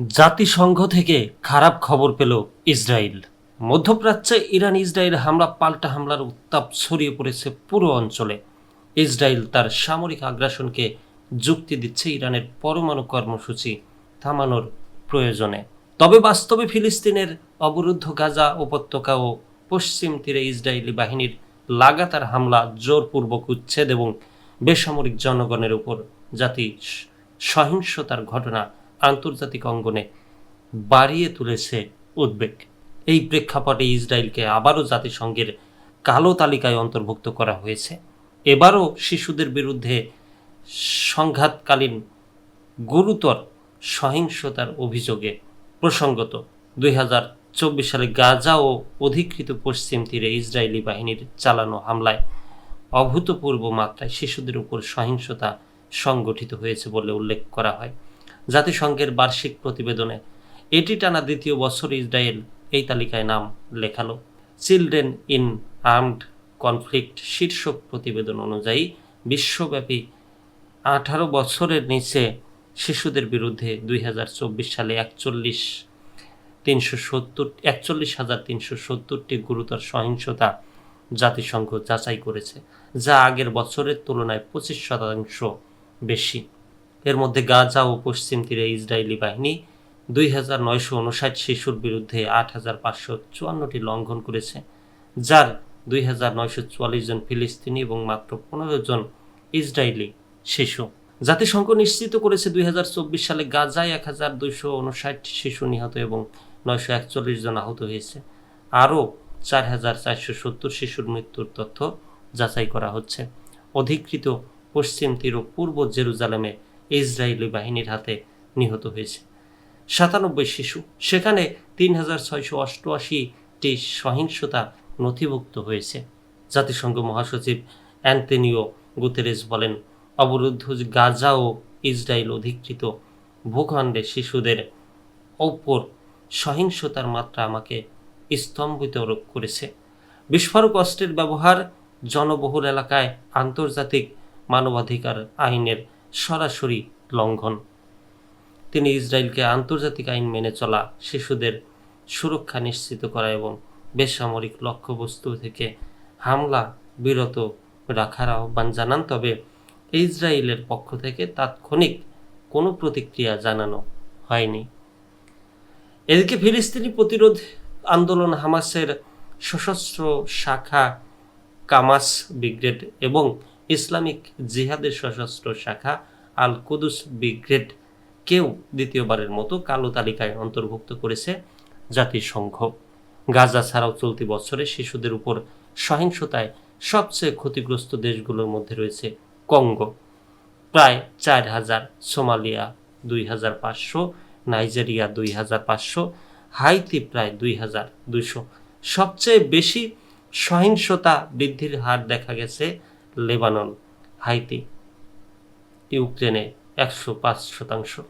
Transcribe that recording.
জাতিসংঘ থেকে খারাপ খবর পেল ইসরায়েল। মধ্যপ্রাচ্যে ইরান ইসরায়েল হামলা পাল্টা হামলার উত্তাপ ছড়িয়ে পড়েছে পুরো অঞ্চলে। ইসরায়েল তার সামরিক আগ্রাসনকে যুক্তি দিচ্ছে ইরানের পরমাণু কর্মসূচি থামানোর প্রয়োজনে। তবে বাস্তবে ফিলিস্তিনের অবরুদ্ধ গাজা উপত্যকা ও পশ্চিম তীরে ইসরায়েলি বাহিনীর লাগাতার হামলা, জোরপূর্বক উচ্ছেদ এবং বেসামরিক জনগণের উপর জাতি সহিংসতার ঘটনা আন্তর্জাতিক অঙ্গনে বাড়িয়ে তুলেছে উদ্বেগ। এই প্রেক্ষাপটে ইসরায়েলকে আবারও জাতিসংঘের কালো তালিকায় অন্তর্ভুক্ত করা হয়েছে। এবারও শিশুদের বিরুদ্ধে সংঘাতকালীন গুরুতর সহিংসতার অভিযোগে। প্রসঙ্গত 2024 সালে গাজা ও অধিকৃত পশ্চিম তীরে ইসরায়েলি বাহিনীর চালানো হামলায় অভূতপূর্ব মাত্রায় শিশুদের উপর সহিংসতা সংগঠিত হয়েছে বলে উল্লেখ করা হয়। জাতিসংঘের বার্ষিক প্রতিবেদনে এটি টানা দ্বিতীয় বছর ইসরায়েল এই তালিকায় নাম লেখালো। চিলড্রেন ইন আর্মড কনফ্লিক্ট শীর্ষক প্রতিবেদন অনুযায়ী বিশ্বব্যাপী 18 বছরের নিচে শিশুদের বিরুদ্ধে 2024 সালে 41,370টি গুরুতর সহিংসতা জাতিসংঘ যাচাই করেছে, যা আগের বছরের তুলনায় 25% বেশি। এর মধ্যে গাজা ও পশ্চিম তীরে ইসরায়েলি বাহিনী 2,959 শিশুর বিরুদ্ধে 8,554টি লঙ্ঘন করেছে, যার 2,944 জন ফিলিস্তিনি এবং মাত্র 15 জন ইসরায়েলি শিশু। জাতিসংঘ নিশ্চিত করেছে 2024 সালে গাজায় 1,259 শিশু নিহত এবং 941 জন আহত হয়েছে। আরও 4,470 শিশুর মৃত্যুর তথ্য যাচাই করা হচ্ছে। অধিকৃত পশ্চিম তীর ও পূর্ব জেরুজালেমে ইসরায়েলি বাহিনীর হাতে নিহত হয়েছে 97 শিশু। সেখানে 3,688টি সহিংসতা নথিভুক্ত হয়েছে। জাতিসংঘ মহাসচিব অ্যান্তোনিও গুতেরেস বলেন, অবরুদ্ধ গাজা ও ইসরায়েল অধিকৃত ভূখণ্ডে শিশুদের ওপর সহিংসতার মাত্রা আমাকে স্তম্ভিত করেছে। বিস্ফোরক অস্ত্রের ব্যবহার, জনবহুল এলাকায় আন্তর্জাতিক মানবাধিকার আইনের সরাসরি লঙ্ঘন। তিনি ইসরায়েলকে আন্তর্জাতিক আইন মেনে চলা, শিশুদের সুরক্ষা নিশ্চিত করা এবং বেসামরিক লক্ষ্যবস্তু থেকে হামলা বিরত রাখার আহ্বান জানান। তবে ইসরায়েলের পক্ষ থেকে তাৎক্ষণিক কোনো প্রতিক্রিয়া জানানো হয়নি। এদিকে ফিলিস্তিনি প্রতিরোধ আন্দোলন হামাসের সশস্ত্র শাখা কামাস ব্রিগেড এবং ইসলামিক জিহাদের সশস্ত্র শাখা আল কুদস ব্রিগেড কেউ দ্বিতীয়বারের মতো কালো তালিকায় অন্তর্ভুক্ত করেছে জাতিসংঘ। গাজা ছাড়াও চলতি বছরে শিশুদের উপর সহিংসতায় সবচেয়ে ক্ষতিগ্রস্ত দেশগুলোর মধ্যে রয়েছে কঙ্গো প্রায় 4,000, সোমালিয়া 2,500, নাইজেরিয়া 2,500, হাইতি প্রায় 2,200। সবচেয়ে বেশি সহিংসতা বৃদ্ধির হার দেখা গেছে লেবানন, হাইতি, ইউক্রেনে 105%।